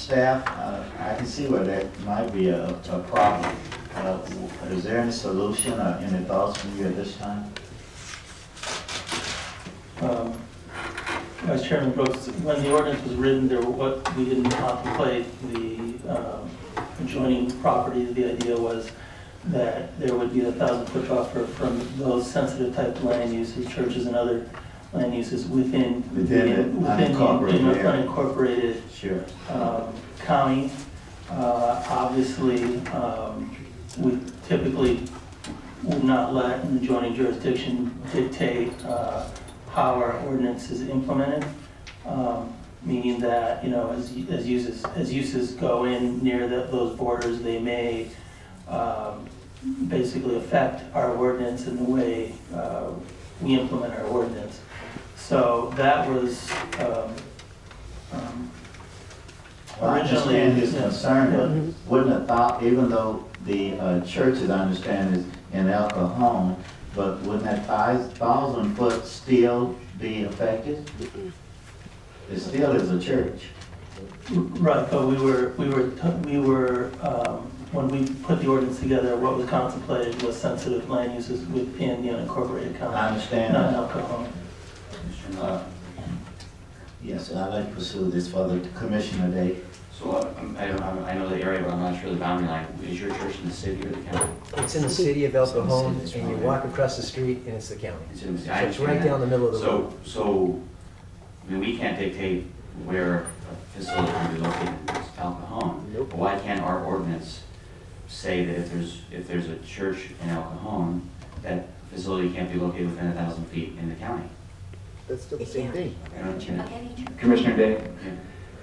staff, I can see where that might be a problem. Is there any solution or any thoughts from you at this time? Vice Chairman Brooks, when the ordinance was written, we didn't contemplate the adjoining property. The idea was that there would be a 1,000-foot buffer from those sensitive type of land uses, churches and other land uses within the unincorporated sure. county. Obviously, we typically would not let an adjoining jurisdiction dictate how our ordinance is implemented, meaning that, you know, as uses go in near those borders, they may basically affect our ordinance and the way we implement our ordinance. So that was I understand his concern, but wouldn't a even though the church, as I understand, is in El Cajon, but wouldn't that 1,000-foot still be affected? It still is a church. Right, but we were when we put the ordinance together, what was contemplated was sensitive land uses within the unincorporated county. I understand. Not El Cajon. Yes, I'd like to pursue this further. Commissioner Day. So I know the area, but I'm not sure the boundary line. Is your church in the city or the county? It's in the city of El Cajon, and you walk across the street, and it's the county. It's in the city. So it's right down the middle of the road. So, I mean, we can't dictate where a facility can be located in El Cajon. Nope. But why can't our ordinance say that if there's a church in El Cajon, that facility can't be located within 1,000 feet in the county? That's still the same thing. Commissioner Day,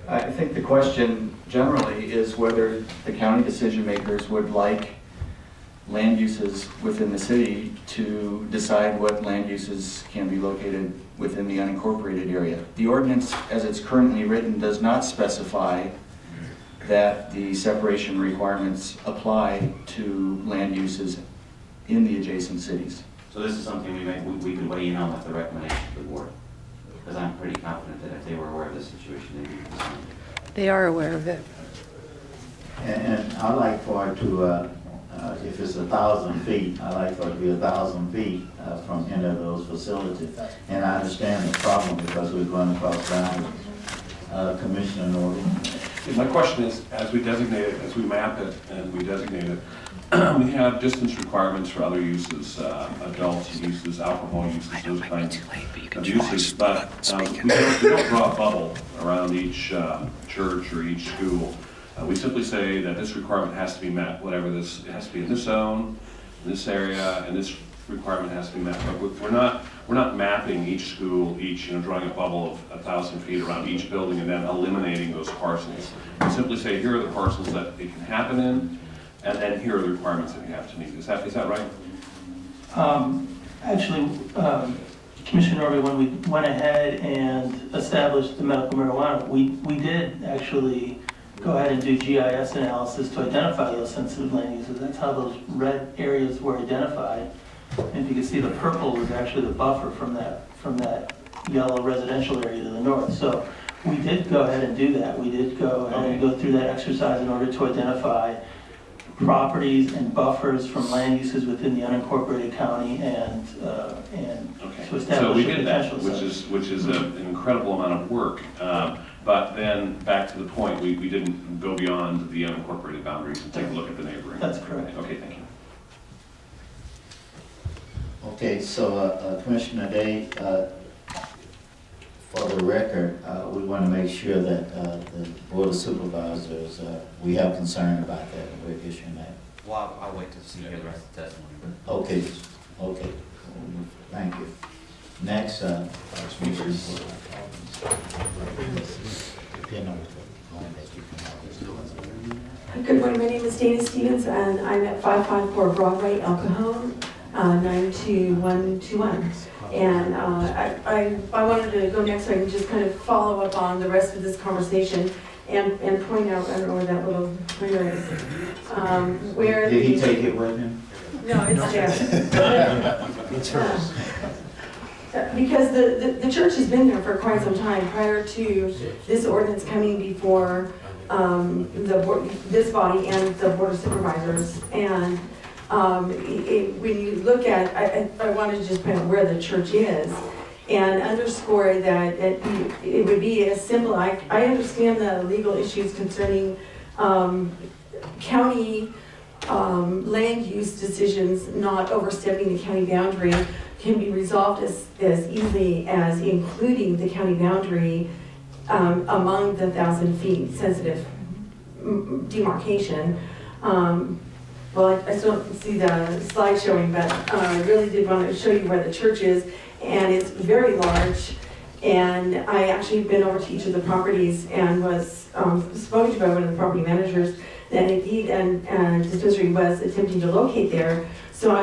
I think the question generally is whether the county decision makers would like land uses within the city to decide what land uses can be located within the unincorporated area. The ordinance, as it's currently written, does not specify that the separation requirements apply to land uses in the adjacent cities. So this is something we could weigh in on with the recommendation of the board, because I'm pretty confident that if they were aware of this situation, they'd be concerned. They are aware of it. And I'd like for it to, if it's 1,000 feet, I'd like for it to be 1,000 feet from any of those facilities. And I understand the problem because we're going across boundaries. Commissioner Norton. My question is, as we designate it, as we map it and we designate it, we have distance requirements for other uses, adult uses, alcohol uses, those kinds of uses. But we don't draw a bubble around each church or each school. We simply say that this requirement has to be met, whatever this, it has to be in this zone, in this area, and this requirement has to be met. But we're not mapping each school, drawing a bubble of 1,000 feet around each building and then eliminating those parcels. We simply say, here are the parcels that it can happen in, and then here are the requirements that you have to meet. Is that right? Actually, Commissioner Norby, when we went ahead and established the medical marijuana, we did actually go ahead and do GIS analysis to identify those sensitive land uses. That's how those red areas were identified. And you can see the purple was actually the buffer from that yellow residential area to the north. So we did go ahead and do that. We did go ahead and go through that exercise in order to identify properties and buffers from land uses within the unincorporated county and to establish so we a did that, potential which is an incredible amount of work. But then back to the point, we didn't go beyond the unincorporated boundaries and take a look at the neighboring. That's correct. Okay, thank you. Okay, so Commissioner Day, for the record, we want to make sure that the Board of Supervisors, we have concern about that, and we're issuing that. Well, I'll wait to see the rest of the testimony. Okay, okay, thank you. Next, Good morning, my name is Dana Stevens, and I'm at 554 Broadway, El Cajon, 92121. And I wanted to go next so I can just kind of follow up on the rest of this conversation and point out, I don't know where that little pointer is. Where did he take it with him? No, it's there. It's hers. Because the church has been there for quite some time prior to this ordinance coming before this body and the Board of Supervisors. And when you look at, I wanted to just point out where the church is and underscore that it would be as simple. I understand the legal issues concerning county land use decisions not overstepping the county boundary can be resolved as easily as including the county boundary among the 1,000 feet sensitive demarcation. Well, I still don't see the slide showing, but I really did want to show you where the church is, and it's very large. And I actually have been over to each of the properties and was spoken to by one of the property managers that indeed and dispensary was attempting to locate there. So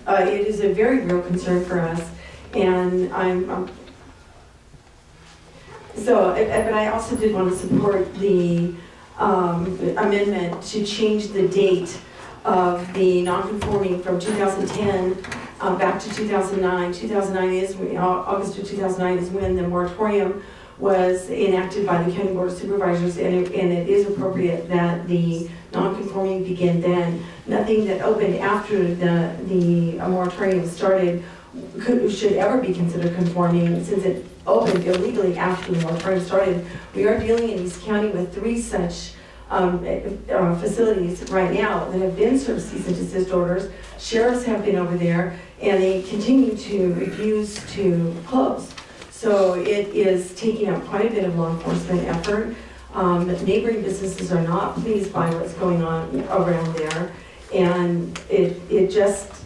it is a very real concern for us, and but I also did want to support the amendment to change the date of the non-conforming from 2010 back to 2009. 2009 is, August of 2009 is when the moratorium was enacted by the County Board of Supervisors, and it is appropriate that the non-conforming begin then. Nothing that opened after the moratorium started should ever be considered conforming, since it opened illegally after the moratorium started. We are dealing in East County with 3 such facilities right now that have been served cease and desist orders. Sheriffs have been over there, and they continue to refuse to close. So it is taking up quite a bit of law enforcement effort. Neighboring businesses are not pleased by what's going on around there, and it just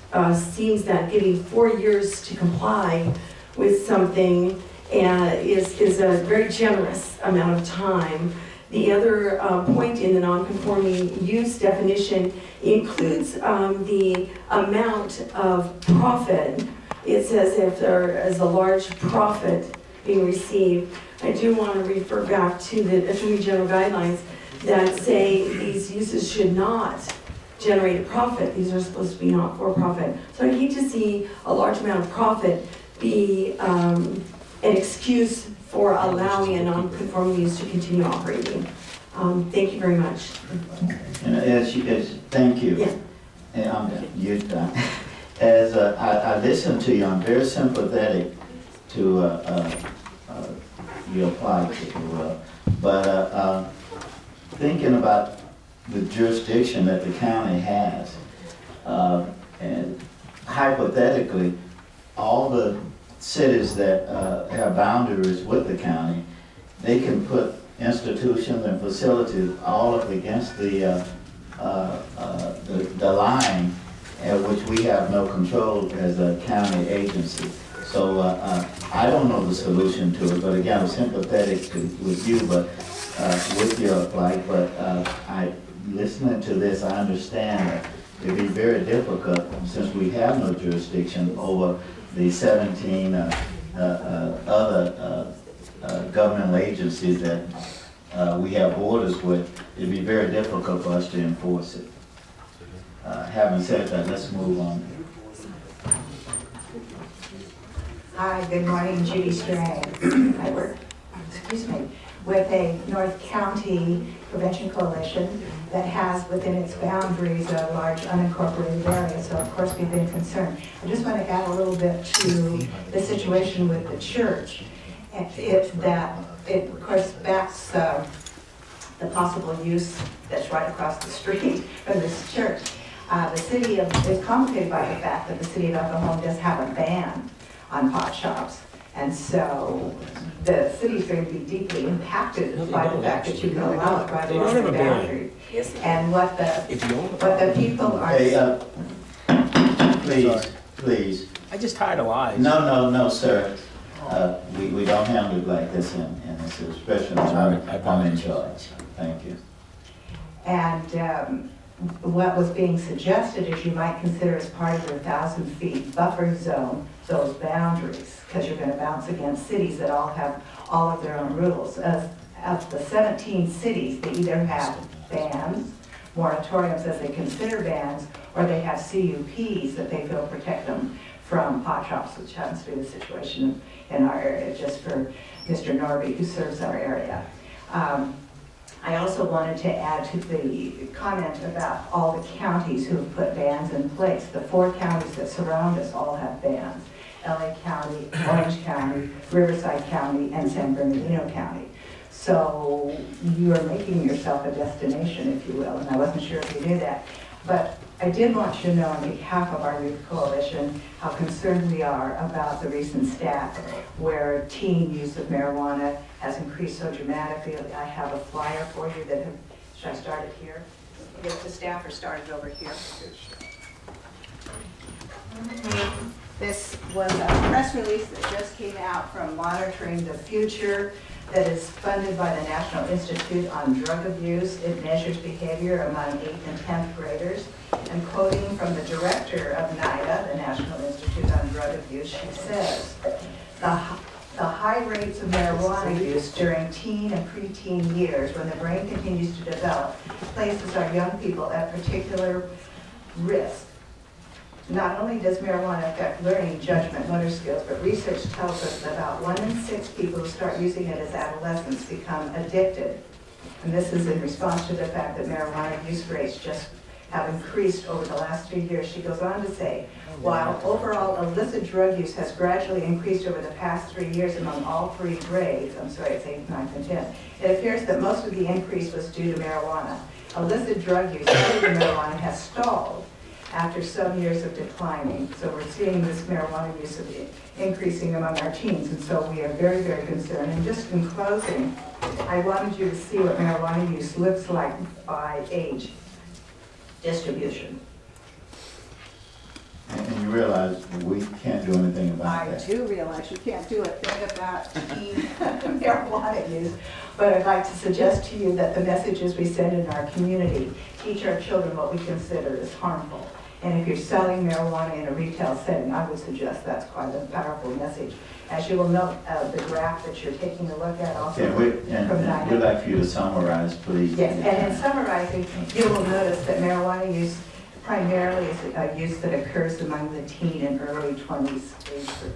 seems that giving 4 years to comply with something is a very generous amount of time. The other point in the non-conforming use definition includes the amount of profit. It says if there is a large profit being received. I do want to refer back to the Attorney General guidelines that say these uses should not generate a profit. These are supposed to be not for profit. So I hate to see a large amount of profit be an excuse for allowing a non-conforming use to continue operating. Thank you very much. And thank you. Yeah. And I'm done. You're done. As I listen to you, I'm very sympathetic to your plight, if you will. But thinking about the jurisdiction that the county has, and hypothetically, all the cities that have boundaries with the county, they can put institutions and facilities all up against the line, which we have no control as a county agency. So I don't know the solution to it, but again, I'm sympathetic with you, but with your plight. But listening to this, I understand that it'd be very difficult since we have no jurisdiction over the 17 other governmental agencies that we have borders with. It'd be very difficult for us to enforce it. Having said that, let's move on. Hi, good morning, Judy Strang. I work, with a North County Prevention Coalition that has within its boundaries a large unincorporated area, so of course we've been concerned. I just want to add a little bit to the situation with the church. It of course backs the possible use that's right across the street from this church. The city is complicated by the fact that the city of El Cajon does have a ban on pot shops. And so the city's going to be deeply impacted by the fact that you can allow it right along the boundary. And what the people are... Hey, please. I just tired of lies. No, sir. We don't handle it like this in this expression. I'm in charge. Thank you. And what was being suggested is you might consider as part of the 1,000 feet buffer zone those boundaries, because you're going to bounce against cities that all have all of their own rules. Of the 17 cities, they either have bans, moratoriums as they consider bans, or they have CUPs that they feel protect them from pot shops, which happens to be the situation in our area, just for Mr. Norby, who serves our area. I also wanted to add to the comment about all the counties who have put bans in place. The 4 counties that surround us all have bans. LA County, Orange County, Riverside County, and San Bernardino County. So you are making yourself a destination, if you will, and I wasn't sure if you knew that. But I did want you to know on behalf of our youth coalition how concerned we are about the recent stats where teen use of marijuana has increased so dramatically. I have a flyer for you that have, should I start it here? If the staff are started over here. This was a press release that just came out from Monitoring the Future that is funded by the National Institute on Drug Abuse. It measures behavior among 8th and 10th graders. And quoting from the director of NIDA, the National Institute on Drug Abuse, she says, the high rates of marijuana use during teen and preteen years when the brain continues to develop places our young people at particular risk. Not only does marijuana affect learning, judgment, motor skills, but research tells us that about 1 in 6 people who start using it as adolescents become addicted. And this is in response to the fact that marijuana use rates just have increased over the last 3 years. She goes on to say, while overall illicit drug use has gradually increased over the past 3 years among all 3 grades, I'm sorry, it's 8th, 9th, and 10th, it appears that most of the increase was due to marijuana. Illicit drug use other than marijuana has stalled after some years of declining. So we're seeing this marijuana use increasing among our teens, and so we are very, very concerned. And just in closing, I wanted you to see what marijuana use looks like by age distribution. And you realize we can't do anything about I that. do realize you can't do a thing about teen marijuana use, but I'd like to suggest to you that the messages we send in our community teach our children what we consider is harmful. And if you're selling marijuana in a retail setting, I would suggest that's quite a powerful message. As you will note, the graph that you're taking a look at also And we'd like for you to summarize, please. Yes, and in summarizing, you will notice that marijuana use primarily is a use that occurs among the teen and early 20s age group.